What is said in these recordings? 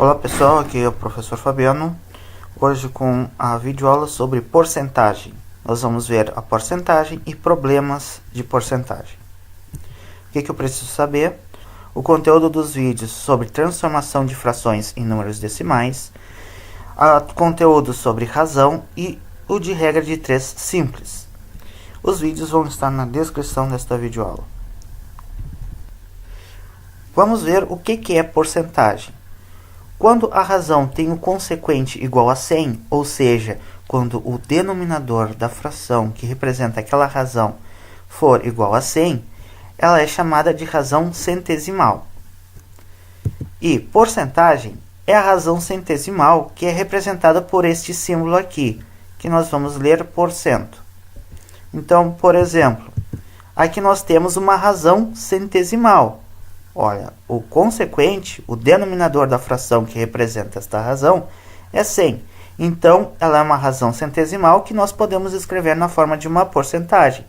Olá pessoal, aqui é o professor Fabiano, hoje com a videoaula sobre porcentagem. Nós vamos ver a porcentagem e problemas de porcentagem. O que eu preciso saber? O conteúdo dos vídeos sobre transformação de frações em números decimais, conteúdo sobre razão e o de regra de 3 simples. Os vídeos vão estar na descrição desta videoaula. Vamos ver o que é porcentagem. Quando a razão tem o consequente igual a 100, ou seja, quando o denominador da fração que representa aquela razão for igual a 100, ela é chamada de razão centesimal. E porcentagem é a razão centesimal que é representada por este símbolo aqui, que nós vamos ler porcento. Então, por exemplo, aqui nós temos uma razão centesimal. Olha, o consequente, o denominador da fração que representa esta razão é 100. Então, ela é uma razão centesimal que nós podemos escrever na forma de uma porcentagem.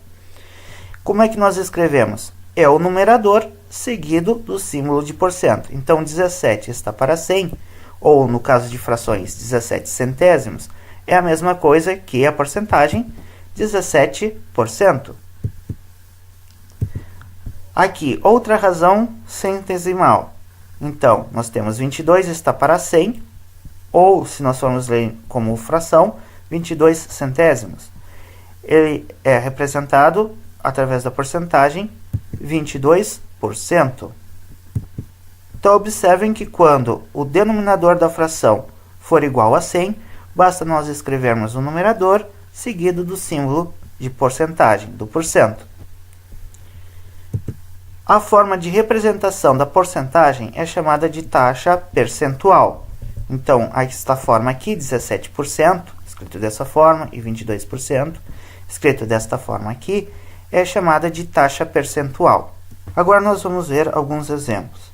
Como é que nós escrevemos? É o numerador seguido do símbolo de porcento. Então, 17 está para 100, ou no caso de frações, 17 centésimos, é a mesma coisa que a porcentagem, 17%. Aqui, outra razão centesimal. Então, nós temos 22 está para 100, ou, se nós formos ler como fração, 22 centésimos. Ele é representado através da porcentagem 22%. Então, observem que quando o denominador da fração for igual a 100, basta nós escrevermos o numerador seguido do símbolo de porcentagem, do porcento. A forma de representação da porcentagem é chamada de taxa percentual. Então, esta forma aqui, 17%, escrito dessa forma, e 22%, escrito desta forma aqui, é chamada de taxa percentual. Agora nós vamos ver alguns exemplos.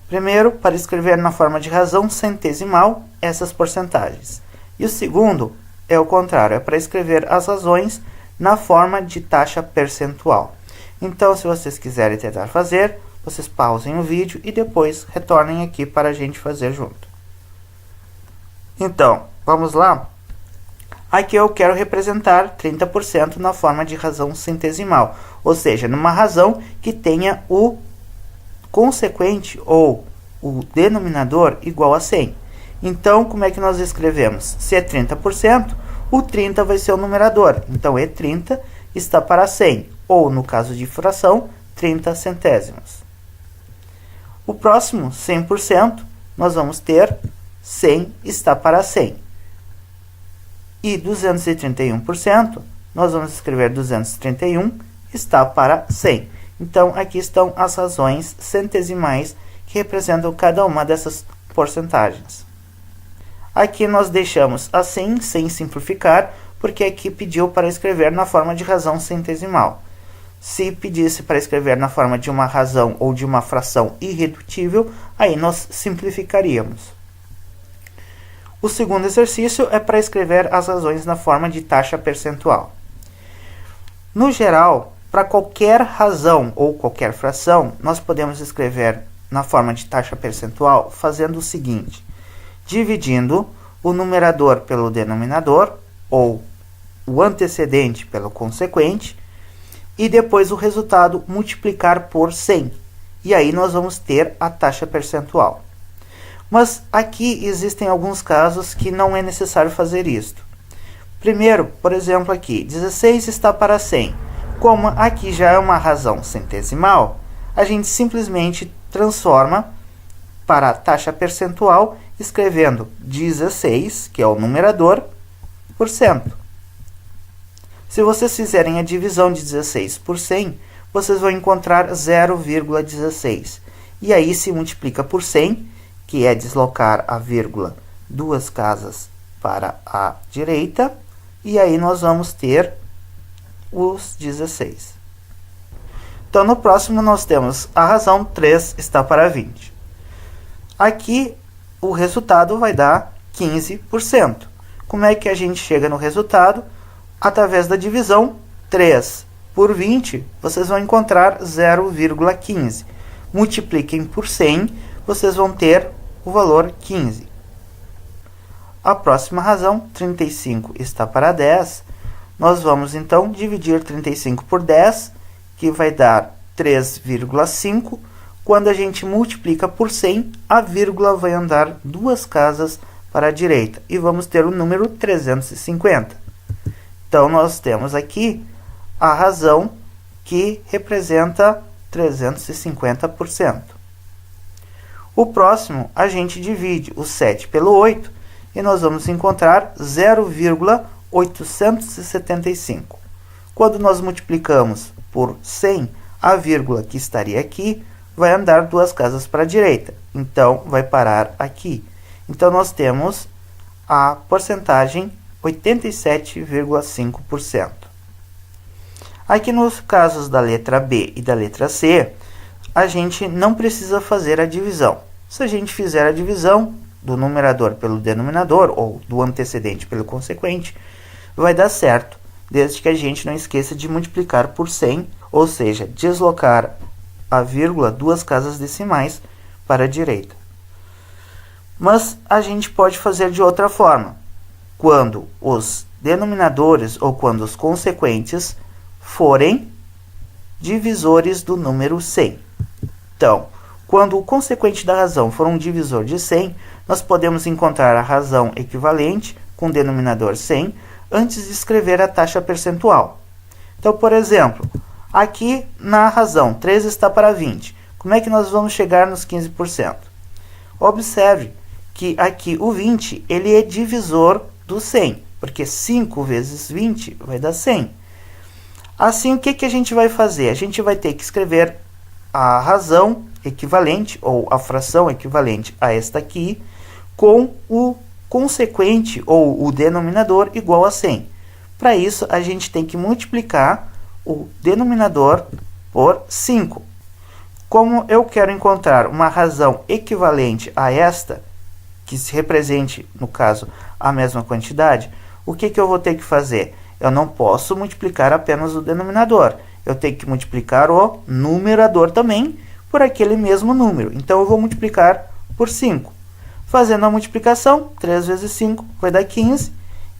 Primeiro, para escrever na forma de razão centesimal essas porcentagens. E o segundo é o contrário, é para escrever as razões na forma de taxa percentual. Então, se vocês quiserem tentar fazer, vocês pausem o vídeo e depois retornem aqui para a gente fazer junto. Então, vamos lá? Aqui eu quero representar 30% na forma de razão centesimal, ou seja, numa razão que tenha o consequente ou o denominador igual a 100. Então, como é que nós escrevemos? Se é 30%, o 30 vai ser o numerador. Então, E30 está para 100. Ou, no caso de fração, 30 centésimos. O próximo, 100%, nós vamos ter 100 está para 100. E 231%, nós vamos escrever 231 está para 100. Então, aqui estão as razões centesimais que representam cada uma dessas porcentagens. Aqui nós deixamos assim, sem simplificar, porque aqui pediu para escrever na forma de razão centesimal. Se pedisse para escrever na forma de uma razão ou de uma fração irredutível, aí nós simplificaríamos. O segundo exercício é para escrever as razões na forma de taxa percentual. No geral, para qualquer razão ou qualquer fração, nós podemos escrever na forma de taxa percentual fazendo o seguinte: dividindo o numerador pelo denominador, ou o antecedente pelo consequente, e depois o resultado multiplicar por 100. E aí nós vamos ter a taxa percentual. Mas aqui existem alguns casos que não é necessário fazer isto. Primeiro, por exemplo aqui, 16 está para 100. Como aqui já é uma razão centesimal, a gente simplesmente transforma para a taxa percentual escrevendo 16, que é o numerador, por cento. Se vocês fizerem a divisão de 16 por 100, vocês vão encontrar 0,16. E aí se multiplica por 100, que é deslocar a vírgula 2 casas para a direita, e aí nós vamos ter os 16. Então, no próximo nós temos a razão 3 está para 20. Aqui o resultado vai dar 15%. Como é que a gente chega no resultado? Através da divisão, 3 por 20, vocês vão encontrar 0,15. Multipliquem por 100, vocês vão ter o valor 15. A próxima razão, 35 está para 10. Nós vamos, então, dividir 35 por 10, que vai dar 3,5. Quando a gente multiplica por 100, a vírgula vai andar 2 casas para a direita. E vamos ter o número 350. Então, nós temos aqui a razão que representa 350%. O próximo, a gente divide o 7 pelo 8 e nós vamos encontrar 0,875. Quando nós multiplicamos por 100, a vírgula que estaria aqui vai andar 2 casas para a direita. Então, vai parar aqui. Então, nós temos a porcentagem 87,5%. Aqui nos casos da letra B e da letra C, a gente não precisa fazer a divisão. Se a gente fizer a divisão do numerador pelo denominador, ou do antecedente pelo consequente, vai dar certo, desde que a gente não esqueça de multiplicar por 100, ou seja, deslocar a vírgula 2 casas decimais para a direita. Mas a gente pode fazer de outra forma. Quando os denominadores ou quando os consequentes forem divisores do número 100. Então, quando o consequente da razão for um divisor de 100, nós podemos encontrar a razão equivalente com o denominador 100 antes de escrever a taxa percentual. Então, por exemplo, aqui na razão 3 está para 20. Como é que nós vamos chegar nos 15%? Observe que aqui o 20 ele é divisor do 100, porque 5 vezes 20 vai dar 100. Assim, o que a gente vai fazer? A gente vai ter que escrever a razão equivalente, ou a fração equivalente a esta aqui, com o consequente, ou o denominador, igual a 100. Para isso, a gente tem que multiplicar o denominador por 5. Como eu quero encontrar uma razão equivalente a esta, que se represente, no caso, a mesma quantidade, o que eu vou ter que fazer? Eu não posso multiplicar apenas o denominador. Eu tenho que multiplicar o numerador também por aquele mesmo número. Então, eu vou multiplicar por 5. Fazendo a multiplicação, 3 vezes 5 vai dar 15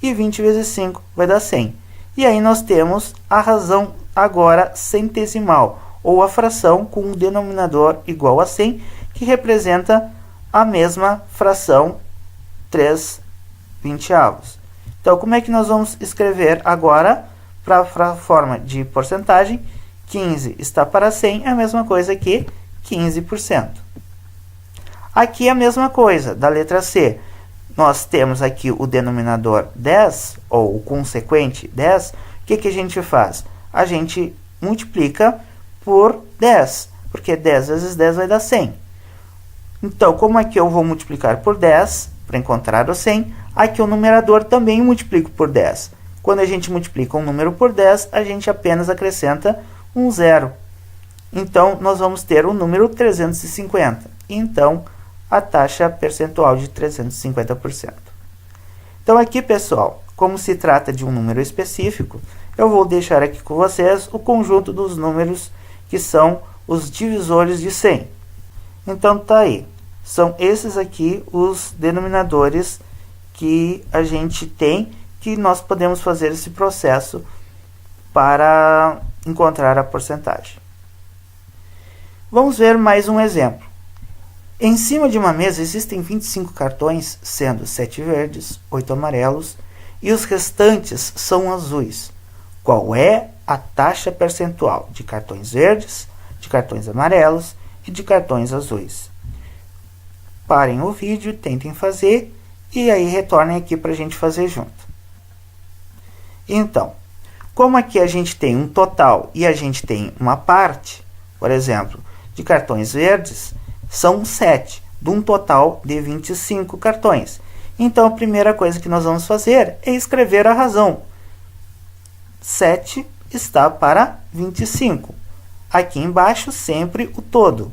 e 20 vezes 5 vai dar 100. E aí nós temos a razão agora centesimal, ou a fração com um denominador igual a 100, que representa a mesma fração 3/20. Então, como é que nós vamos escrever agora para a forma de porcentagem? 15 está para 100, é a mesma coisa que 15%. Aqui é a mesma coisa, da letra C. Nós temos aqui o denominador 10, ou o consequente 10. O que a gente faz? A gente multiplica por 10, porque 10 vezes 10 vai dar 100. Então, como é que eu vou multiplicar por 10 para encontrar o 100? Aqui o numerador também multiplico por 10. Quando a gente multiplica um número por 10, a gente apenas acrescenta um zero. Então, nós vamos ter o número 350. Então, a taxa percentual de 350%. Então, aqui, pessoal, como se trata de um número específico, eu vou deixar aqui com vocês o conjunto dos números que são os divisores de 100. Então, tá aí. São esses aqui os denominadores que a gente tem, que nós podemos fazer esse processo para encontrar a porcentagem. Vamos ver mais um exemplo. Em cima de uma mesa existem 25 cartões, sendo 7 verdes, 8 amarelos e os restantes são azuis. Qual é a taxa percentual de cartões verdes, de cartões amarelos e de cartões azuis? Parem o vídeo, tentem fazer e aí retornem aqui para a gente fazer junto. Então, como aqui a gente tem um total e a gente tem uma parte, por exemplo, de cartões verdes, são 7, de um total de 25 cartões. Então, a primeira coisa que nós vamos fazer é escrever a razão. 7 está para 25. Aqui embaixo, sempre o todo.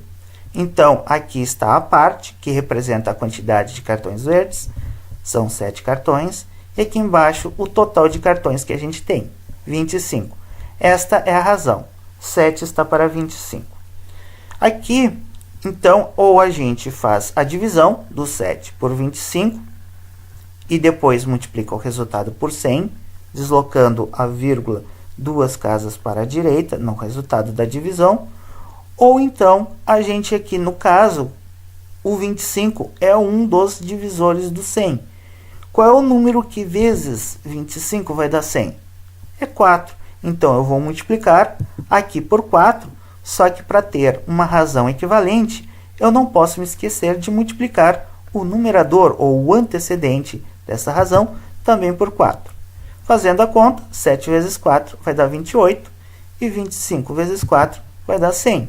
Então, aqui está a parte, que representa a quantidade de cartões verdes. São 7 cartões. E aqui embaixo, o total de cartões que a gente tem, 25. Esta é a razão. 7 está para 25. Aqui, Então, ou a gente faz a divisão do 7 por 25 e depois multiplica o resultado por 100, deslocando a vírgula duas casas para a direita no resultado da divisão, ou então a gente aqui no caso, o 25 é um dos divisores do 100. Qual é o número que vezes 25 vai dar 100? É 4. Então, eu vou multiplicar aqui por 4, só que para ter uma razão equivalente, eu não posso me esquecer de multiplicar o numerador ou o antecedente dessa razão também por 4. Fazendo a conta, 7 vezes 4 vai dar 28 e 25 vezes 4 vai dar 100.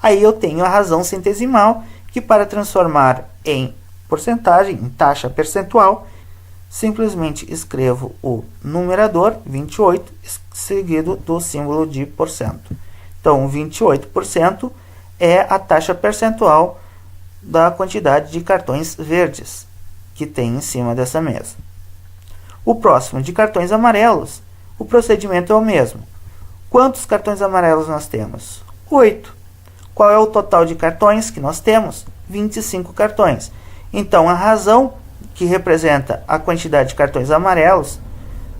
Aí eu tenho a razão centesimal, que para transformar em porcentagem, em taxa percentual, simplesmente escrevo o numerador, 28, seguido do símbolo de porcento. Então, 28% é a taxa percentual da quantidade de cartões verdes que tem em cima dessa mesa. O próximo, de cartões amarelos, o procedimento é o mesmo. Quantos cartões amarelos nós temos? 8. Qual é o total de cartões que nós temos? 25 cartões. Então, a razão que representa a quantidade de cartões amarelos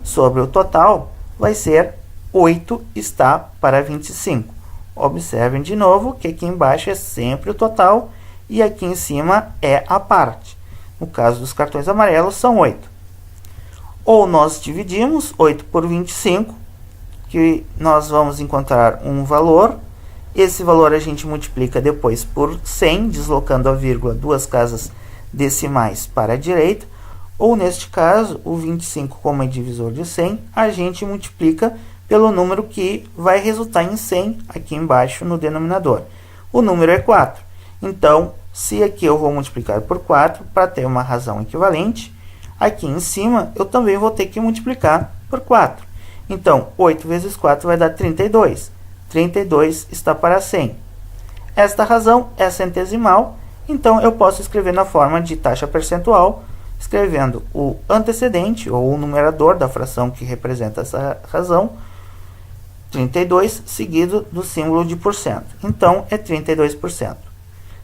sobre o total vai ser 8 está para 25. Observem de novo que aqui embaixo é sempre o total e aqui em cima é a parte. No caso dos cartões amarelos, são 8. Ou nós dividimos 8 por 25, que nós vamos encontrar um valor. Esse valor a gente multiplica depois por 100, deslocando a vírgula duas casas decimais para a direita. Ou, neste caso, o 25 como é divisor de 100, a gente multiplica pelo número que vai resultar em 100 aqui embaixo no denominador. O número é 4. Então, se aqui eu vou multiplicar por 4 para ter uma razão equivalente, aqui em cima eu também vou ter que multiplicar por 4. Então, 8 vezes 4 vai dar 32. 32 está para 100. Esta razão é centesimal, então eu posso escrever na forma de taxa percentual, escrevendo o antecedente ou o numerador da fração que representa essa razão, 32, seguido do símbolo de porcento. Então, é 32%.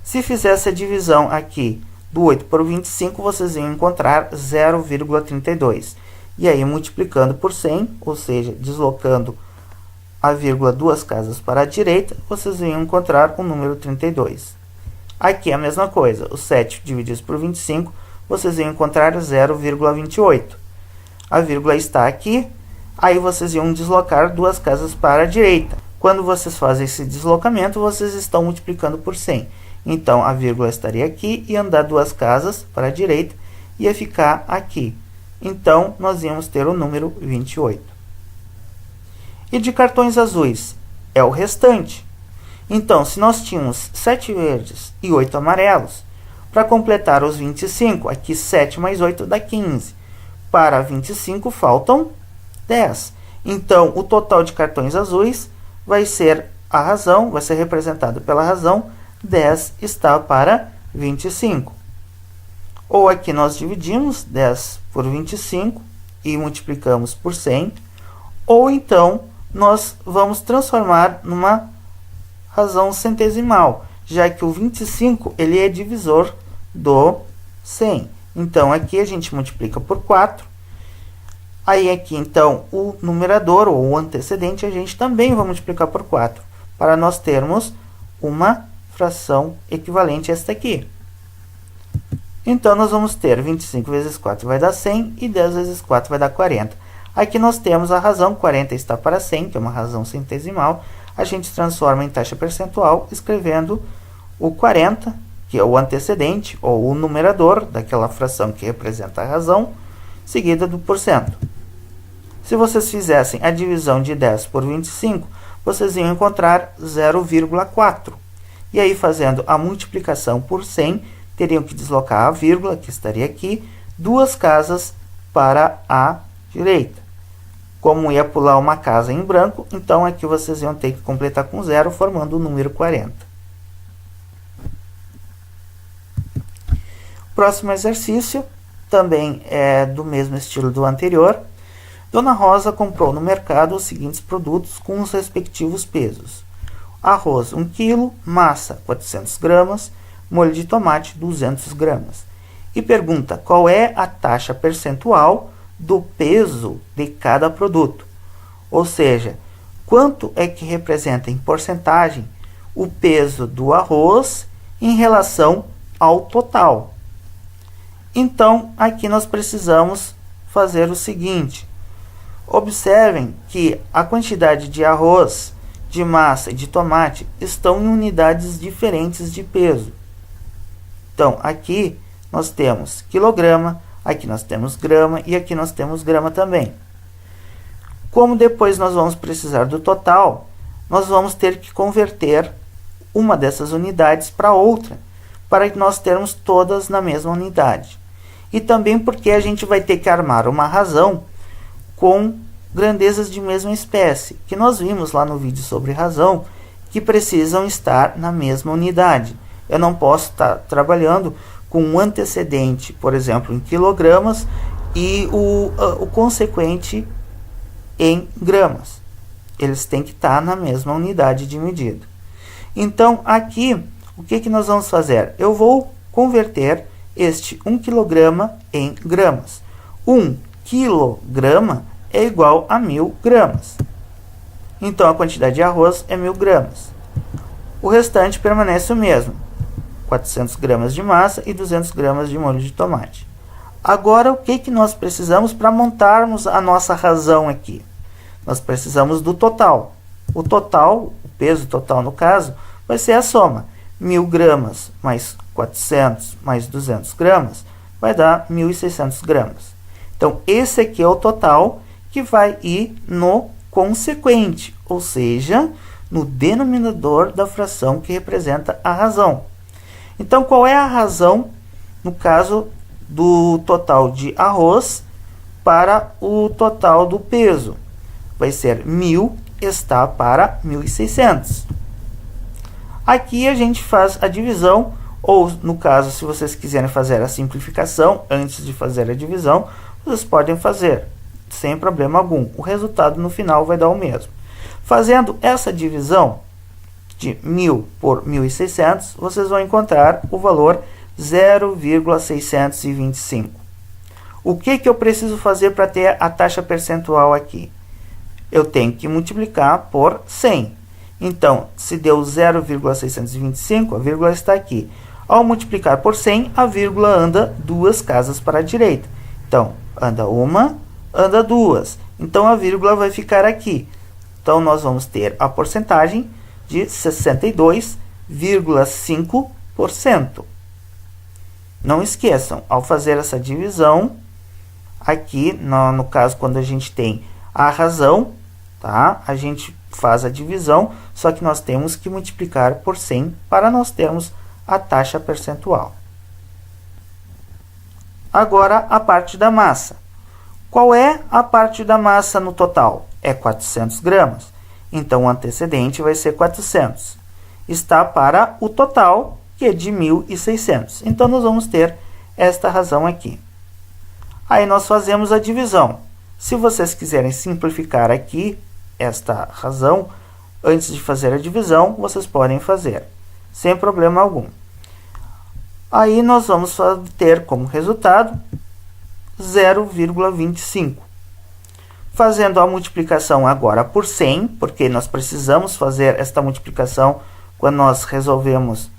Se fizesse a divisão aqui do 8 por 25, vocês iam encontrar 0,32. E aí, multiplicando por 100, ou seja, deslocando a vírgula duas casas para a direita, vocês iam encontrar o número 32. Aqui é a mesma coisa. O 7 dividido por 25, vocês iam encontrar 0,28. A vírgula está aqui, aí vocês iam deslocar duas casas para a direita. Quando vocês fazem esse deslocamento, vocês estão multiplicando por 100. Então, a vírgula estaria aqui e andar duas casas para a direita ia ficar aqui. Então, nós íamos ter o número 28. E de cartões azuis? É o restante. Então, se nós tínhamos 7 verdes e 8 amarelos, para completar os 25, aqui 7 mais 8 dá 15. Para 25 faltam 10. Então, o total de cartões azuis vai ser a razão, vai ser representado pela razão 10 está para 25. Ou aqui nós dividimos 10 por 25 e multiplicamos por 100. Ou então, nós vamos transformar numa razão centesimal, já que o 25 ele é divisor do 100. Então, aqui a gente multiplica por 4. Aí, aqui, então, o numerador ou o antecedente a gente também vai multiplicar por 4, para nós termos uma fração equivalente a esta aqui. Então, nós vamos ter 25 vezes 4 vai dar 100 e 10 vezes 4 vai dar 40. Aqui nós temos a razão 40 está para 100, que é uma razão centesimal. A gente transforma em taxa percentual escrevendo o 40, que é o antecedente ou o numerador daquela fração que representa a razão, seguida do porcento. Se vocês fizessem a divisão de 10 por 25, vocês iam encontrar 0,4. E aí, fazendo a multiplicação por 100, teriam que deslocar a vírgula, que estaria aqui, duas casas para a direita. Como ia pular uma casa em branco, então aqui vocês iam ter que completar com 0, formando o número 40. Próximo exercício, também é do mesmo estilo do anterior. Dona Rosa comprou no mercado os seguintes produtos com os respectivos pesos. arroz 1 kg, massa 400 gramas, molho de tomate 200 gramas. E pergunta qual é a taxa percentual do peso de cada produto. Ou seja, quanto é que representa em porcentagem o peso do arroz em relação ao total. Então, aqui nós precisamos fazer o seguinte. Observem que a quantidade de arroz, de massa e de tomate estão em unidades diferentes de peso. Então, aqui nós temos quilograma, aqui nós temos grama e aqui nós temos grama também. Como depois nós vamos precisar do total, nós vamos ter que converter uma dessas unidades para outra, para que nós termos todas na mesma unidade. E também porque a gente vai ter que armar uma razão com grandezas de mesma espécie, que nós vimos lá no vídeo sobre razão, que precisam estar na mesma unidade. Eu não posso estar trabalhando com um antecedente, por exemplo, em quilogramas, e o consequente em gramas. Eles têm que estar na mesma unidade de medida. Então, aqui, o que nós vamos fazer? Eu vou converter este 1 kg em gramas. 1 kg é igual a 1000 gramas. Então, a quantidade de arroz é 1000 gramas. O restante permanece o mesmo. 400 gramas de massa e 200 gramas de molho de tomate. Agora, o que nós precisamos para montarmos a nossa razão aqui? Nós precisamos do total. O total, o peso total no caso, vai ser a soma. 1000 gramas mais 400 mais 200 gramas vai dar 1600 gramas. Então, esse aqui é o total que vai ir no consequente, ou seja, no denominador da fração que representa a razão. Então, qual é a razão, no caso do total de arroz para o total do peso? Vai ser 1000 está para 1600. Aqui a gente faz a divisão, ou no caso, se vocês quiserem fazer a simplificação antes de fazer a divisão, vocês podem fazer, sem problema algum. O resultado no final vai dar o mesmo. Fazendo essa divisão de 1000 por 1600, vocês vão encontrar o valor 0,625. O que eu preciso fazer para ter a taxa percentual aqui? Eu tenho que multiplicar por 100. Então, se deu 0,625, a vírgula está aqui. Ao multiplicar por 100, a vírgula anda 2 casas para a direita. Então, anda uma, anda 2. Então, a vírgula vai ficar aqui. Então, nós vamos ter a porcentagem de 62,5%. Não esqueçam, ao fazer essa divisão, aqui, no caso, quando a gente tem a razão, tá? A gente faz a divisão, só que nós temos que multiplicar por 100 para nós termos a taxa percentual. Agora, a parte da massa. Qual é a parte da massa no total? É 400 gramas. Então, o antecedente vai ser 400. Está para o total, que é de 1600. Então, nós vamos ter esta razão aqui. Aí, nós fazemos a divisão. Se vocês quiserem simplificar aqui esta razão, antes de fazer a divisão, vocês podem fazer, sem problema algum. Aí, nós vamos ter como resultado 0,25. Fazendo a multiplicação agora por 100, porque nós precisamos fazer esta multiplicação quando nós resolvemos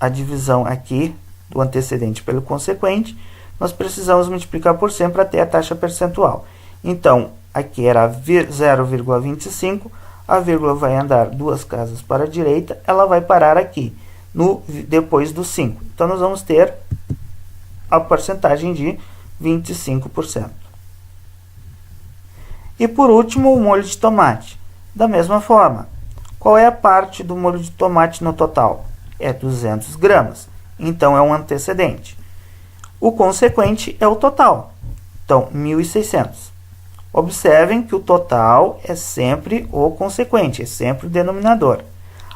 a divisão aqui do antecedente pelo consequente, nós precisamos multiplicar por 100 para ter a taxa percentual. Então, aqui era 0,25, a vírgula vai andar 2 casas para a direita, ela vai parar aqui, depois do 5. Então, nós vamos ter a porcentagem de 25%. E por último, o molho de tomate. Da mesma forma, qual é a parte do molho de tomate no total? É 200 gramas. Então, é um antecedente. O consequente é o total. Então, 1600. Observem que o total é sempre o consequente, é sempre o denominador.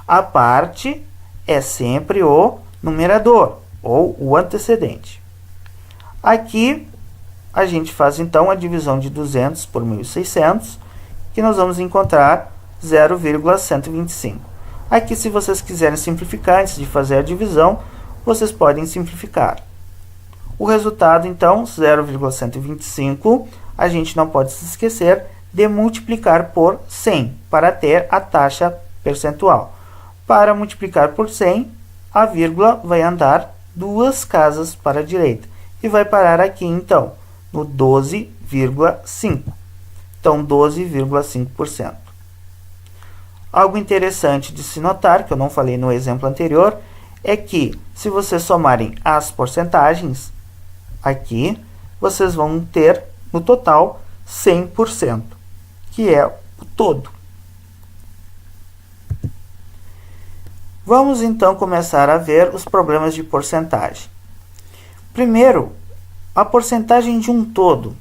A parte é sempre o numerador, ou o antecedente. Aqui, a gente faz, então, a divisão de 200 por 1600, que nós vamos encontrar 0,125. Aqui, se vocês quiserem simplificar antes de fazer a divisão, vocês podem simplificar. O resultado, então, 0,125, a gente não pode se esquecer de multiplicar por 100 para ter a taxa percentual. Para multiplicar por 100, a vírgula vai andar 2 casas para a direita e vai parar aqui, então, no 12,5. Então, 12,5%. Algo interessante de se notar, que eu não falei no exemplo anterior, é que se vocês somarem as porcentagens, aqui, vocês vão ter, no total, 100%, que é o todo. Vamos, então, começar a ver os problemas de porcentagem. Primeiro, a porcentagem de um todo.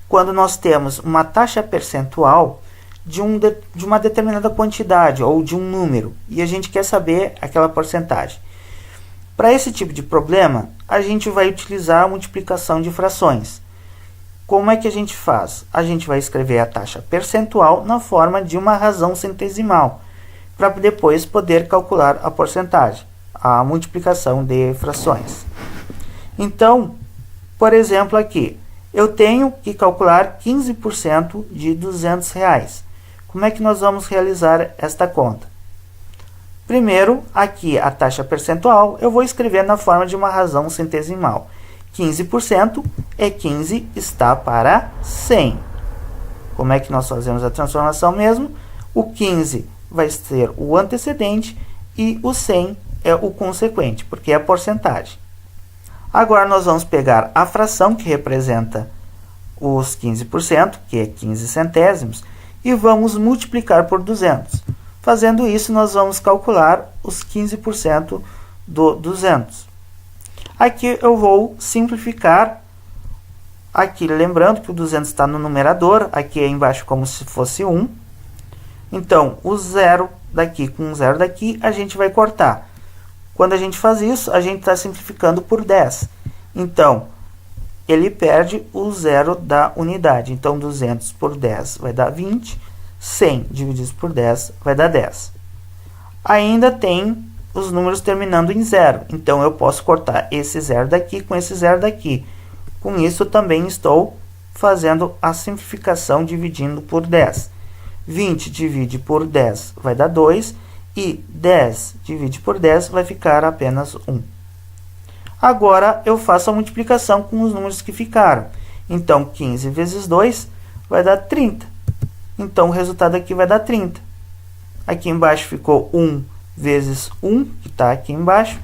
Quando nós temos uma taxa percentual de uma determinada quantidade ou de um número, e a gente quer saber aquela porcentagem. Para esse tipo de problema, a gente vai utilizar a multiplicação de frações. Como é que a gente faz? A gente vai escrever a taxa percentual na forma de uma razão centesimal, para depois poder calcular a porcentagem, a multiplicação de frações. Então, por exemplo, aqui, eu tenho que calcular 15% de R$200. Como é que nós vamos realizar esta conta? Primeiro, aqui a taxa percentual, eu vou escrever na forma de uma razão centesimal. 15% é 15 está para 100. Como é que nós fazemos a transformação mesmo? O 15 vai ser o antecedente e o 100 é o consequente, porque é a porcentagem. Agora nós vamos pegar a fração que representa os 15%, que é 15 centésimos, e vamos multiplicar por 200. Fazendo isso, nós vamos calcular os 15% do 200. Aqui eu vou simplificar. Aqui, lembrando que o 200 está no numerador, aqui é embaixo como se fosse 1. Então, o 0 daqui com o 0 daqui, a gente vai cortar. Quando a gente faz isso, a gente está simplificando por 10. Então, ele perde o 0 da unidade. Então, 200 por 10 vai dar 20. 100 dividido por 10 vai dar 10. Ainda tem os números terminando em 0. Então, eu posso cortar esse 0 daqui com esse 0 daqui. Com isso, também estou fazendo a simplificação dividindo por 10. 20 divide por 10 vai dar 2. E 10 divide por 10 vai ficar apenas 1. Agora, eu faço a multiplicação com os números que ficaram. Então, 15 vezes 2 vai dar 30. Então, o resultado aqui vai dar 30. Aqui embaixo ficou 1 vezes 1, que está aqui embaixo.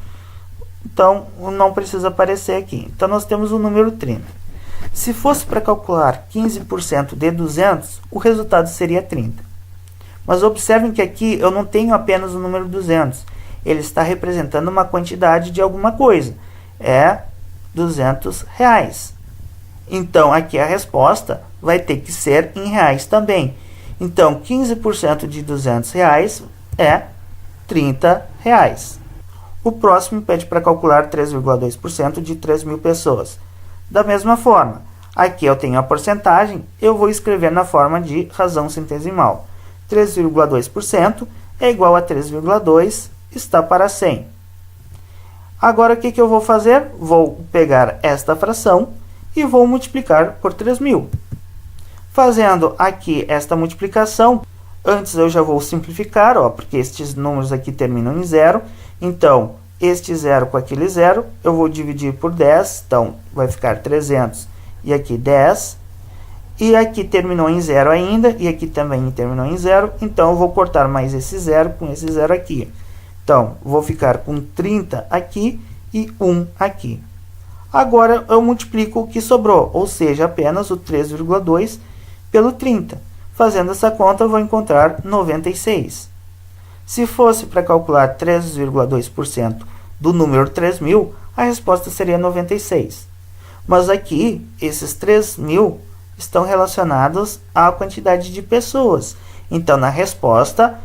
Então, não precisa aparecer aqui. Então, nós temos o número 30. Se fosse para calcular 15% de 200, o resultado seria 30. Mas observem que aqui eu não tenho apenas o número 200. Ele está representando uma quantidade de alguma coisa. É R$200. Então, aqui a resposta vai ter que ser em reais também. Então, 15% de R$200 é R$30. O próximo pede para calcular 3,2% de 3.000 pessoas. Da mesma forma, aqui eu tenho a porcentagem, eu vou escrever na forma de razão centesimal. 3,2% é igual a 3,2 está para 100. Agora, o que eu vou fazer? Vou pegar esta fração e vou multiplicar por 3.000. Fazendo aqui esta multiplicação, antes eu já vou simplificar, porque estes números aqui terminam em 0. Então, este 0 com aquele 0, eu vou dividir por 10. Então, vai ficar 300 e aqui 10. E aqui terminou em 0 ainda, e aqui também terminou em 0. Então, eu vou cortar mais esse 0 com esse 0 aqui. Então, vou ficar com 30 aqui e 1 aqui. Agora, eu multiplico o que sobrou, ou seja, apenas o 3,2 pelo 30. Fazendo essa conta, eu vou encontrar 96. Se fosse para calcular 3,2% do número 3.000, a resposta seria 96. Mas aqui, esses 3.000 estão relacionados à quantidade de pessoas. Então, na resposta,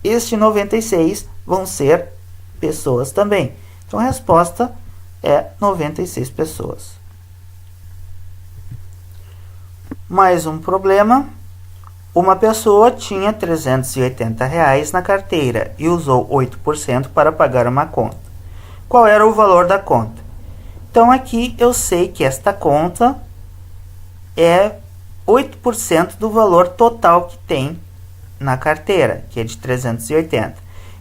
este 96 vão ser pessoas também. Então, a resposta é 96 pessoas. Mais um problema. Uma pessoa tinha R$ 380 na carteira e usou 8% para pagar uma conta. Qual era o valor da conta? Então, aqui eu sei que esta conta é 8% do valor total que tem na carteira, que é de 380.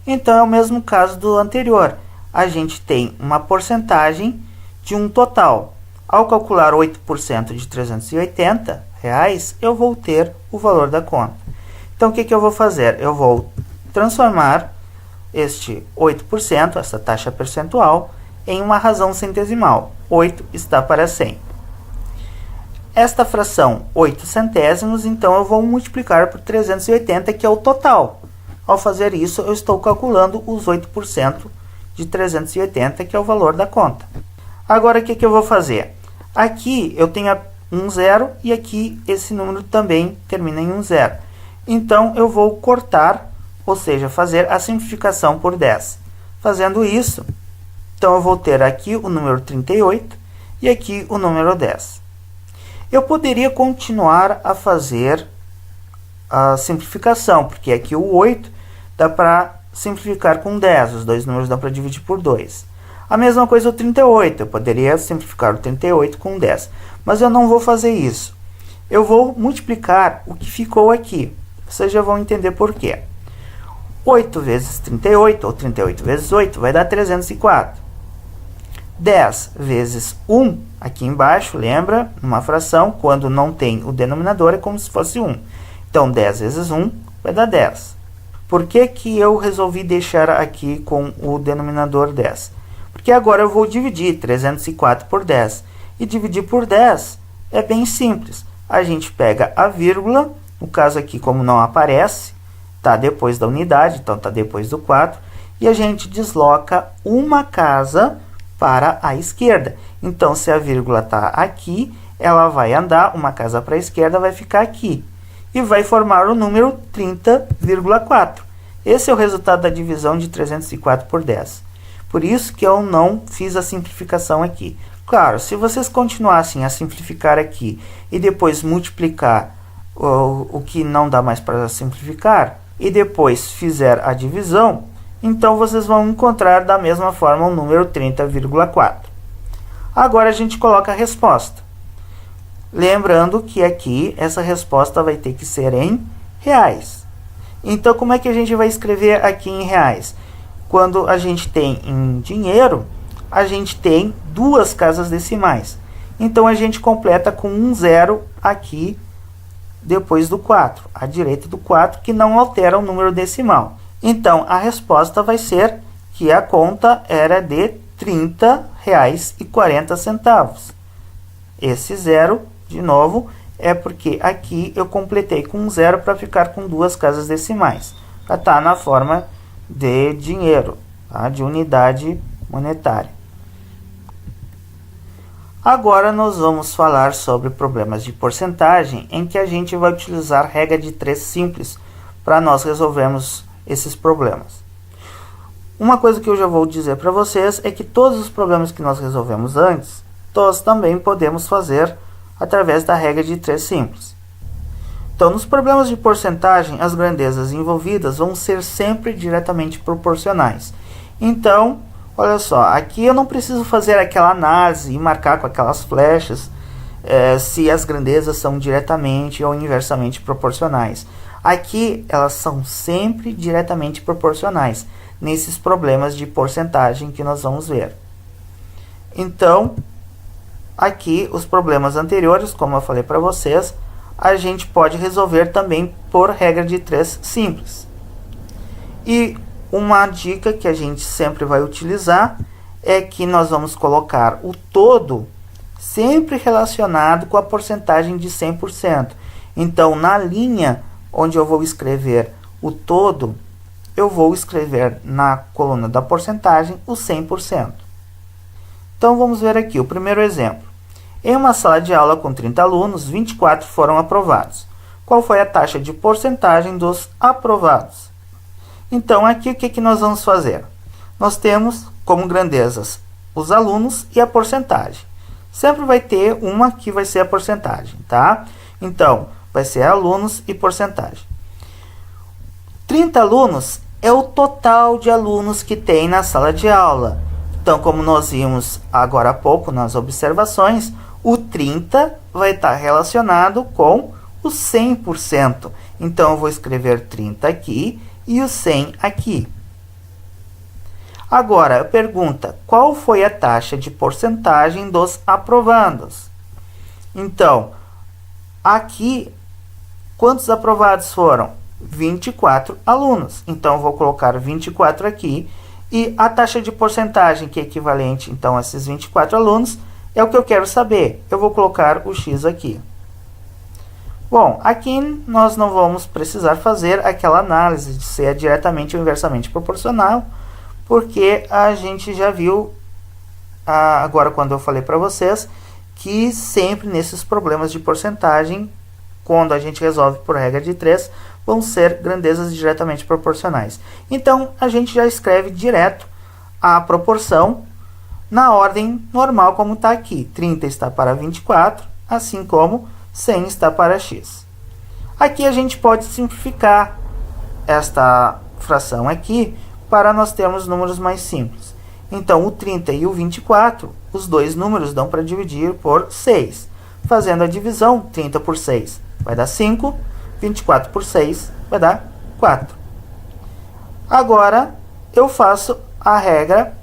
Então, é o mesmo caso do anterior. A gente tem uma porcentagem de um total. Ao calcular 8% de R$ 380, eu vou ter o valor da conta. Então, o que eu vou fazer? Eu vou transformar este 8%, essa taxa percentual, em uma razão centesimal. 8 está para 100. Esta fração, 8 centésimos, então eu vou multiplicar por 380, que é o total. Ao fazer isso, eu estou calculando os 8% de 380, que é o valor da conta. Agora, o que eu vou fazer? Aqui eu tenho um zero e aqui esse número também termina em um zero. Então, eu vou cortar, ou seja, fazer a simplificação por 10. Fazendo isso, então eu vou ter aqui o número 38 e aqui o número 10. Eu poderia continuar a fazer a simplificação, porque aqui o 8 dá para simplificar com 10, os dois números dá para dividir por 2. A mesma coisa o 38, eu poderia simplificar o 38 com 10, mas eu não vou fazer isso. Eu vou multiplicar o que ficou aqui, vocês já vão entender por quê. 8 vezes 38, ou 38 vezes 8, vai dar 304. 10 vezes 1, aqui embaixo, lembra? Numa fração, quando não tem o denominador, é como se fosse 1. Então, 10 vezes 1 vai dar 10. Por que que eu resolvi deixar aqui com o denominador 10? Porque agora eu vou dividir 304 por 10. E dividir por 10 é bem simples. A gente pega a vírgula, no caso aqui, como não aparece, está depois da unidade, então está depois do 4, e a gente desloca uma casa para a esquerda. Então, se a vírgula está aqui, ela vai andar uma casa para a esquerda, vai ficar aqui. E vai formar o número 30,4. Esse é o resultado da divisão de 304 por 10. Por isso que eu não fiz a simplificação aqui. Claro, se vocês continuassem a simplificar aqui e depois multiplicar o que não dá mais para simplificar, e depois fizer a divisão, então vocês vão encontrar da mesma forma o número 30,4. Agora a gente coloca a resposta. Lembrando que aqui essa resposta vai ter que ser em reais. Então, como é que a gente vai escrever aqui em reais? Quando a gente tem em dinheiro, a gente tem duas casas decimais. Então, a gente completa com um zero aqui depois do 4, à direita do 4, que não altera o número decimal. Então, a resposta vai ser que a conta era de R$ 30,40. Esse zero, de novo, é porque aqui eu completei com um zero para ficar com duas casas decimais. Para estar na forma de dinheiro, tá? De unidade monetária. Agora nós vamos falar sobre problemas de porcentagem, em que a gente vai utilizar regra de 3 simples para nós resolvermos esses problemas. Uma coisa que eu já vou dizer para vocês é que todos os problemas que nós resolvemos antes, nós também podemos fazer através da regra de 3 simples. Então, nos problemas de porcentagem, as grandezas envolvidas vão ser sempre diretamente proporcionais. Então, olha só, aqui eu não preciso fazer aquela análise e marcar com aquelas flechas se as grandezas são diretamente ou inversamente proporcionais. Aqui elas são sempre diretamente proporcionais, nesses problemas de porcentagem que nós vamos ver. Então, aqui os problemas anteriores, como eu falei para vocês, a gente pode resolver também por regra de 3 simples. E uma dica que a gente sempre vai utilizar é que nós vamos colocar o todo sempre relacionado com a porcentagem de 100%. Então, na linha onde eu vou escrever o todo, eu vou escrever na coluna da porcentagem o 100%. Então, vamos ver aqui o primeiro exemplo. Em uma sala de aula com 30 alunos, 24 foram aprovados. Qual foi a taxa de porcentagem dos aprovados? Então, aqui o que nós vamos fazer? Nós temos como grandezas os alunos e a porcentagem. Sempre vai ter uma que vai ser a porcentagem, tá? Então, vai ser alunos e porcentagem. 30 alunos é o total de alunos que tem na sala de aula. Então, como nós vimos agora há pouco nas observações, o 30 vai estar relacionado com o 100%. Então, eu vou escrever 30 aqui e o 100 aqui. Agora, pergunta, qual foi a taxa de porcentagem dos aprovandos? Então, aqui, quantos aprovados foram? 24 alunos. Então, eu vou colocar 24 aqui. E a taxa de porcentagem, que é equivalente, então, a esses 24 alunos, é o que eu quero saber. Eu vou colocar o X aqui. Bom, aqui nós não vamos precisar fazer aquela análise de se é diretamente ou inversamente proporcional, porque a gente já viu, agora quando eu falei para vocês, que sempre nesses problemas de porcentagem, quando a gente resolve por regra de 3, vão ser grandezas diretamente proporcionais. Então, a gente já escreve direto a proporção na ordem normal, como está aqui. 30 está para 24, assim como 100 está para x. Aqui a gente pode simplificar esta fração aqui para nós termos números mais simples. Então, o 30 e o 24, os dois números dão para dividir por 6. Fazendo a divisão, 30 por 6 vai dar 5, 24 por 6 vai dar 4. Agora, eu faço a regra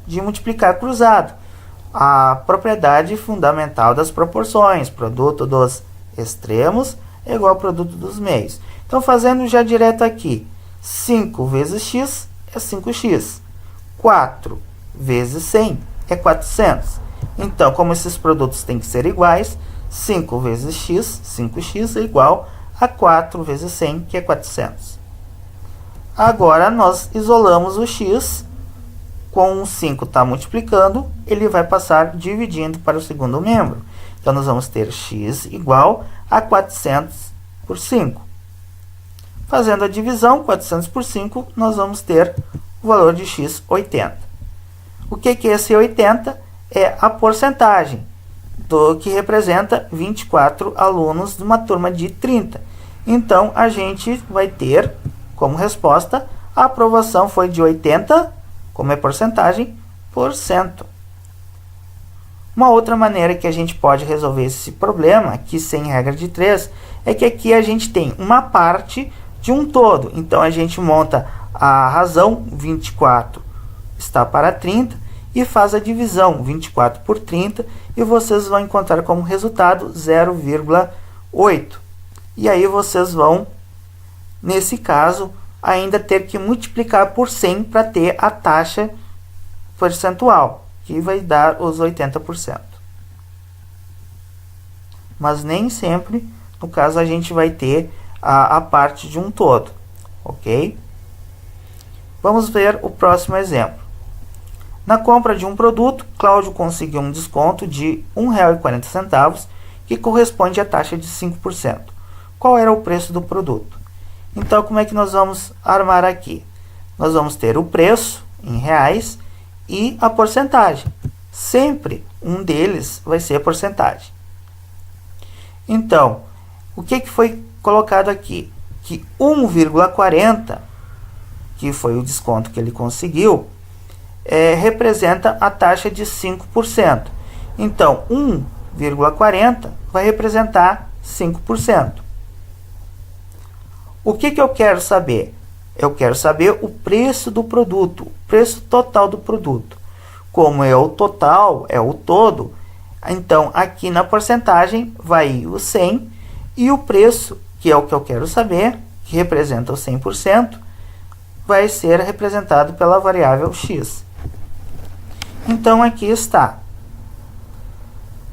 de multiplicar cruzado. A propriedade fundamental das proporções, produto dos extremos é igual ao produto dos meios. Então, fazendo já direto aqui, 5 vezes x é 5x. 4 vezes 100 é 400. Então, como esses produtos têm que ser iguais, 5 vezes x, 5x, é igual a 4 vezes 100, que é 400. Agora, nós isolamos o x. Com o 5 está multiplicando, ele vai passar dividindo para o segundo membro. Então, nós vamos ter x igual a 400 por 5. Fazendo a divisão, 400 por 5, nós vamos ter o valor de x, 80. O que é esse 80? É a porcentagem do que representa 24 alunos de uma turma de 30. Então, a gente vai ter como resposta, a aprovação foi de 80%, como é porcentagem, por cento. Uma outra maneira que a gente pode resolver esse problema, aqui sem regra de 3, é que aqui a gente tem uma parte de um todo. Então, a gente monta a razão, 24 está para 30, e faz a divisão, 24 por 30, e vocês vão encontrar como resultado 0,8. E aí vocês vão, nesse caso, ainda ter que multiplicar por 100 para ter a taxa percentual, que vai dar os 80%. Mas nem sempre, no caso, a gente vai ter a parte de um todo, ok? Vamos ver o próximo exemplo. Na compra de um produto, Cláudio conseguiu um desconto de R$ 1,40, que corresponde à taxa de 5%. Qual era o preço do produto? Então, como é que nós vamos armar aqui? Nós vamos ter o preço em reais e a porcentagem. Sempre um deles vai ser a porcentagem. Então, o que foi colocado aqui? Que 1,40, que foi o desconto que ele conseguiu, representa a taxa de 5%. Então, 1,40 vai representar 5%. O que eu quero saber? Eu quero saber o preço do produto, o preço total do produto. Como é o total, é o todo, então aqui na porcentagem vai o 100 e o preço, que é o que eu quero saber, que representa o 100%, vai ser representado pela variável x. Então, aqui está.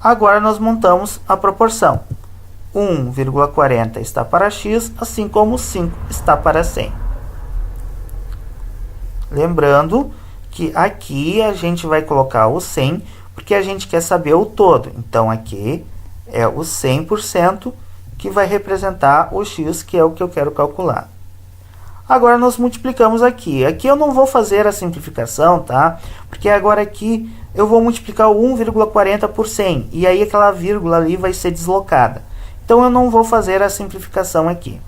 Agora, nós montamos a proporção. 1,40 está para x, assim como 5 está para 100. Lembrando que aqui a gente vai colocar o 100, porque a gente quer saber o todo. Então, aqui é o 100% que vai representar o x, que é o que eu quero calcular. Agora, nós multiplicamos aqui. Aqui eu não vou fazer a simplificação, tá? Porque agora aqui eu vou multiplicar o 1,40 por 100. E aí aquela vírgula ali vai ser deslocada. Então eu não vou fazer a simplificação aqui.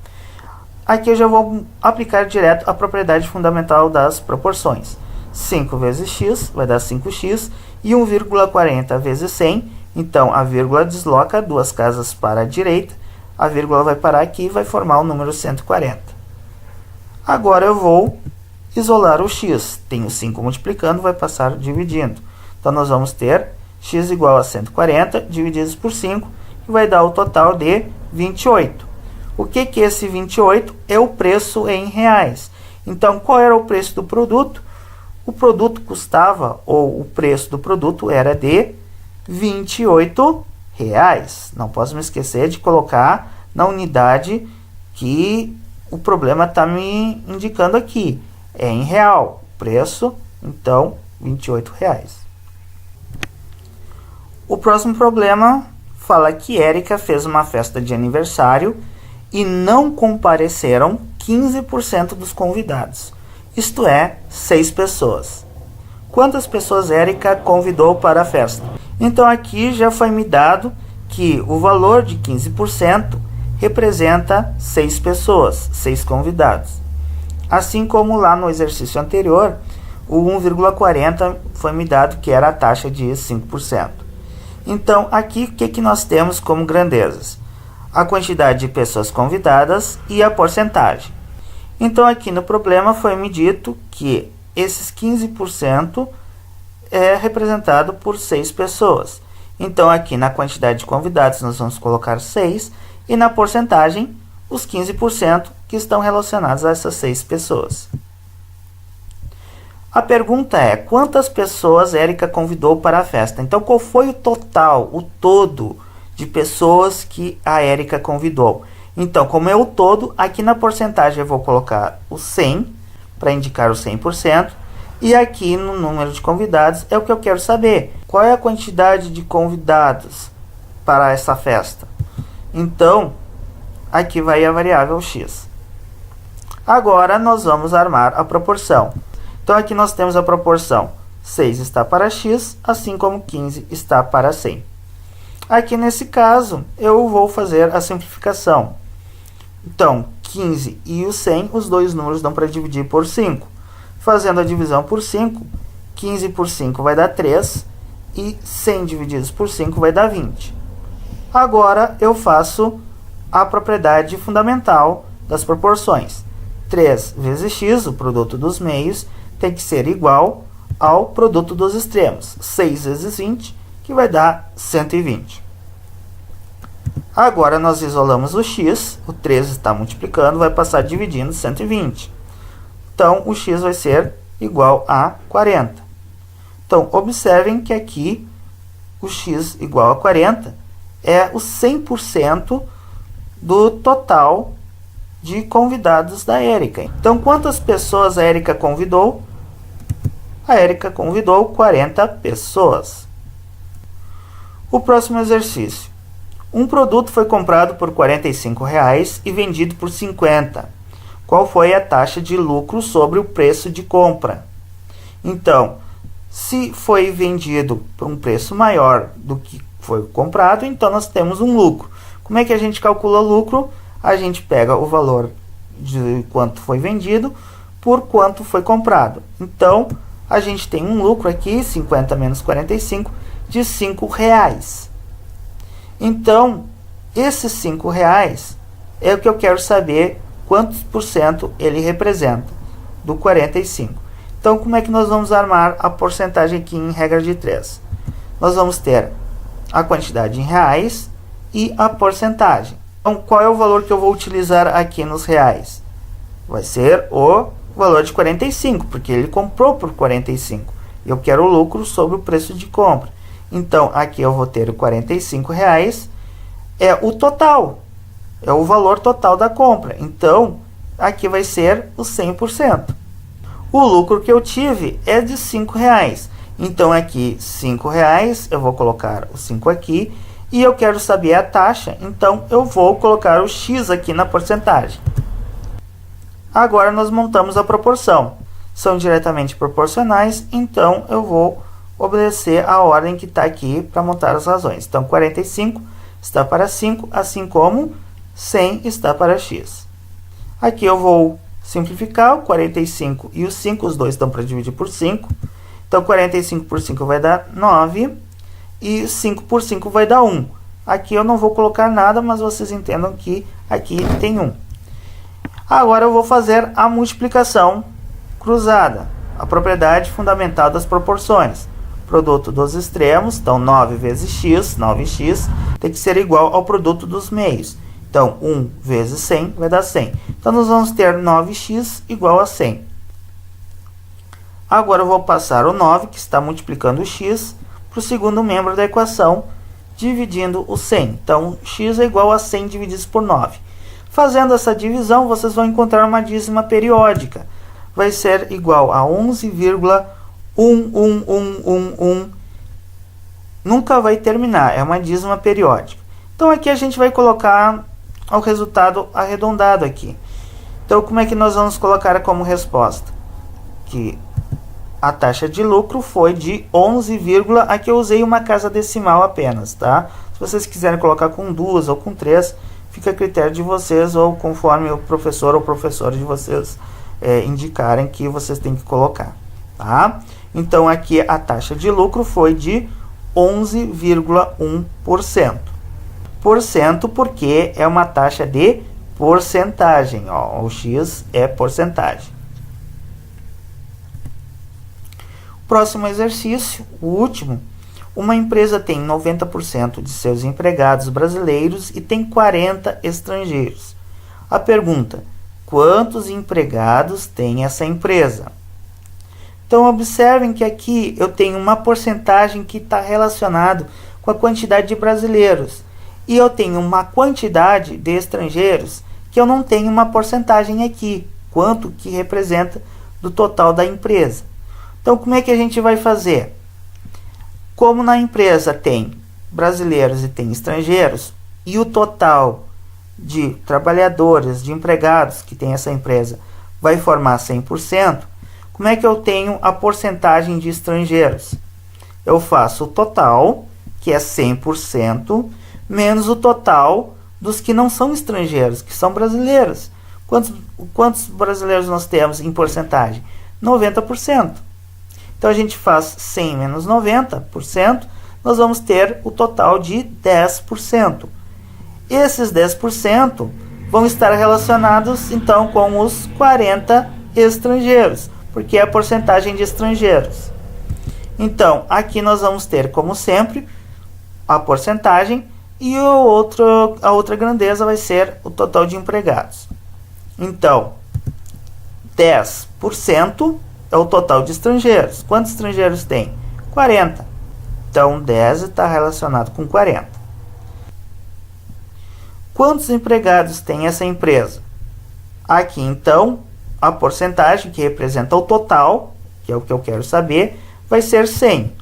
Aqui eu já vou aplicar direto a propriedade fundamental das proporções. 5 vezes x vai dar 5x e 1,40 vezes 100. Então a vírgula desloca 2 casas para a direita. A vírgula vai parar aqui e vai formar o número 140. Agora eu vou isolar o x. Tenho 5 multiplicando, vai passar dividindo. Então nós vamos ter x igual a 140 divididos por 5, que vai dar o total de 28. O que é esse 28? É o preço em reais. Então, qual era o preço do produto? O produto custava, ou o preço do produto era de R$28. Não posso me esquecer de colocar na unidade que o problema está me indicando aqui. É em real. Preço, então, R$28. O próximo problema fala que Érica fez uma festa de aniversário e não compareceram 15% dos convidados, isto é, 6 pessoas. Quantas pessoas Érica convidou para a festa? Então aqui já foi me dado que o valor de 15% representa 6 pessoas, 6 convidados. Assim como lá no exercício anterior, o 1,40 foi me dado que era a taxa de 5%. Então aqui o que nós temos como grandezas? A quantidade de pessoas convidadas e a porcentagem. Então aqui no problema foi me dito que esses 15% é representado por 6 pessoas. Então aqui na quantidade de convidados nós vamos colocar 6 e na porcentagem os 15% que estão relacionados a essas 6 pessoas. A pergunta é, quantas pessoas Érica convidou para a festa? Então qual foi o total, o todo de pessoas que a Érica convidou? Então, como é o todo, aqui na porcentagem eu vou colocar o 100 para indicar o 100%. E aqui no número de convidados é o que eu quero saber. Qual é a quantidade de convidados para essa festa? Então, aqui vai a variável x. Agora, nós vamos armar a proporção. Então, aqui nós temos a proporção 6 está para x, assim como 15 está para 100. Aqui nesse caso, eu vou fazer a simplificação. Então, 15 e o 100, os dois números dão para dividir por 5. Fazendo a divisão por 5, 15 por 5 vai dar 3 e 100 divididos por 5 vai dar 20. Agora eu faço a propriedade fundamental das proporções. 3 vezes x, o produto dos meios, tem que ser igual ao produto dos extremos. 6 vezes 20, que vai dar 120. Agora nós isolamos o x, o 3 está multiplicando, vai passar dividindo 120. Então, o x vai ser igual a 40. Então, observem que aqui o x igual a 40 é o 100% do total de convidados da Érica. Então, quantas pessoas a Érica convidou? A Érica convidou 40 pessoas. O próximo exercício. Um produto foi comprado por R$45 e vendido por 50. Qual foi a taxa de lucro sobre o preço de compra? Então, se foi vendido por um preço maior do que foi comprado, então nós temos um lucro. Como é que a gente calcula o lucro? A gente pega o valor de quanto foi vendido por quanto foi comprado. Então, a gente tem um lucro aqui, 50 menos 45, de R$5. Então, esses R$5 é o que eu quero saber quantos por cento ele representa do 45. Então, como é que nós vamos armar a porcentagem aqui em regra de 3? Nós vamos ter a quantidade em reais e a porcentagem. Então, qual é o valor que eu vou utilizar aqui nos reais? Vai ser o valor de 45, porque ele comprou por 45. Eu quero o lucro sobre o preço de compra. Então, aqui eu vou ter o R$45, é o total, é o valor total da compra. Então, aqui vai ser o 100%. O lucro que eu tive é de R$5. Então, aqui, R$5, eu vou colocar o 5 aqui, e eu quero saber a taxa, então eu vou colocar o x aqui na porcentagem. Agora, nós montamos a proporção. São diretamente proporcionais, então eu vou obedecer a ordem que está aqui para montar as razões. Então, 45 está para 5, assim como 100 está para x. Aqui eu vou simplificar o 45 e o 5, os dois estão para dividir por 5. Então, 45 por 5 vai dar 9 e 5 por 5 vai dar 1. Aqui eu não vou colocar nada, mas vocês entendam que aqui tem 1. Agora eu vou fazer a multiplicação cruzada, a propriedade fundamental das proporções. Produto dos extremos, então 9 vezes x, 9x, tem que ser igual ao produto dos meios. Então, 1 vezes 100 vai dar 100. Então, nós vamos ter 9x igual a 100. Agora, eu vou passar o 9, que está multiplicando o x, para o segundo membro da equação, dividindo o 100. Então, x é igual a 100 dividido por 9. Fazendo essa divisão, vocês vão encontrar uma dízima periódica. Vai ser igual a 11,11111. Nunca vai terminar, é uma dízima periódica. Então, aqui a gente vai colocar o resultado arredondado aqui. Então, como é que nós vamos colocar como resposta? Que a taxa de lucro foi de 11, aqui eu usei uma casa decimal apenas, tá? Se vocês quiserem colocar com 2 ou com 3, fica a critério de vocês, ou conforme o professor ou professora de vocês indicarem que vocês têm que colocar, tá? Então, aqui a taxa de lucro foi de 11,1%. Porcento porque é uma taxa de porcentagem, ó, o x é porcentagem. Próximo exercício, o último. Uma empresa tem 90% de seus empregados brasileiros e tem 40 estrangeiros. A pergunta: quantos empregados tem essa empresa? Então, observem que aqui eu tenho uma porcentagem que está relacionado com a quantidade de brasileiros. E eu tenho uma quantidade de estrangeiros que eu não tenho uma porcentagem aqui, quanto que representa do total da empresa. Então, como é que a gente vai fazer? Como na empresa tem brasileiros e tem estrangeiros, e o total de trabalhadores, de empregados que tem essa empresa vai formar 100%, como é que eu tenho a porcentagem de estrangeiros? Eu faço o total, que é 100%, menos o total dos que não são estrangeiros, que são brasileiros. Quantos brasileiros nós temos em porcentagem? 90%. Então, a gente faz 100 menos 90%, nós vamos ter o total de 10%. Esses 10% vão estar relacionados, então, com os 40 estrangeiros, porque é a porcentagem de estrangeiros. Então, aqui nós vamos ter, como sempre, a porcentagem, e a outra grandeza vai ser o total de empregados. Então, 10% é o total de estrangeiros. Quantos estrangeiros tem? 40. Então, 10 está relacionado com 40. Quantos empregados tem essa empresa? Aqui, então, a porcentagem que representa o total, que é o que eu quero saber, vai ser 100.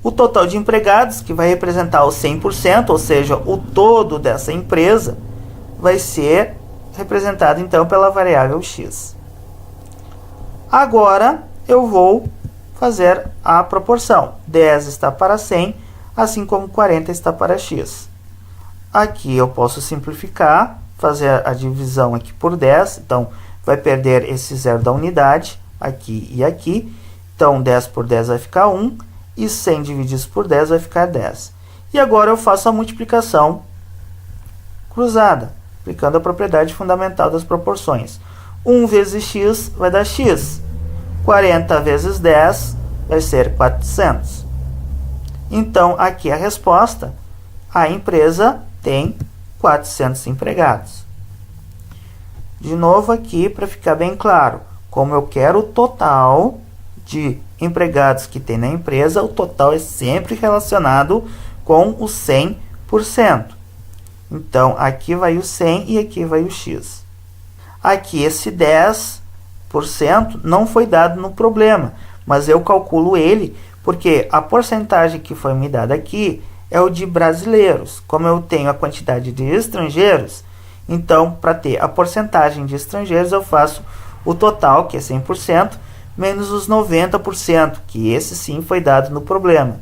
O total de empregados, que vai representar os 100%, ou seja, o todo dessa empresa, vai ser representado, então, pela variável x. Agora, eu vou fazer a proporção. 10 está para 100, assim como 40 está para x. Aqui eu posso simplificar, fazer a divisão aqui por 10. Então, vai perder esse zero da unidade, aqui e aqui. Então, 10 por 10 vai ficar 1. E 100 dividido por 10 vai ficar 10. E agora eu faço a multiplicação cruzada, aplicando a propriedade fundamental das proporções. 1 vezes x vai dar x. 40 vezes 10 vai ser 400. Então, aqui a resposta: a empresa tem 400 empregados. De novo aqui, para ficar bem claro, como eu quero o total de empregados que tem na empresa, o total é sempre relacionado com o 100%. Então, aqui vai o 100 e aqui vai o x. Aqui, esse 10% não foi dado no problema, mas eu calculo ele porque a porcentagem que foi me dada aqui é o de brasileiros. Como eu tenho a quantidade de estrangeiros, então, para ter a porcentagem de estrangeiros, eu faço o total, que é 100%, menos os 90%, que esse sim foi dado no problema,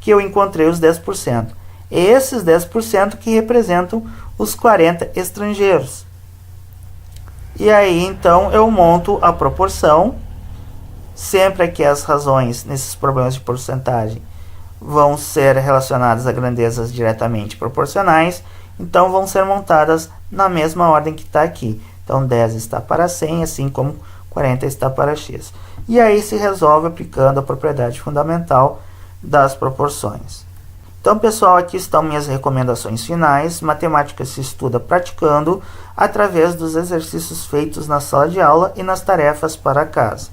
que eu encontrei os 10%. Esses 10% que representam os 40 estrangeiros. E aí, então, eu monto a proporção. Sempre que as razões nesses problemas de porcentagem vão ser relacionadas a grandezas diretamente proporcionais, então vão ser montadas na mesma ordem que está aqui. Então 10 está para 100, assim como 40 está para x. E aí se resolve aplicando a propriedade fundamental das proporções. Então, pessoal, aqui estão minhas recomendações finais. Matemática se estuda praticando através dos exercícios feitos na sala de aula e nas tarefas para casa.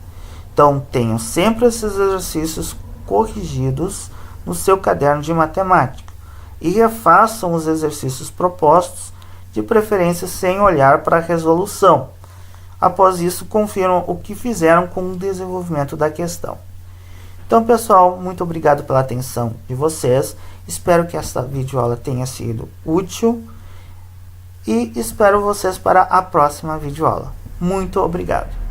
Então, tenham sempre esses exercícios corrigidos no seu caderno de matemática e refaçam os exercícios propostos, de preferência sem olhar para a resolução. Após isso, confiram o que fizeram com o desenvolvimento da questão. Então, pessoal, muito obrigado pela atenção de vocês. Espero que esta videoaula tenha sido útil e espero vocês para a próxima videoaula. Muito obrigado.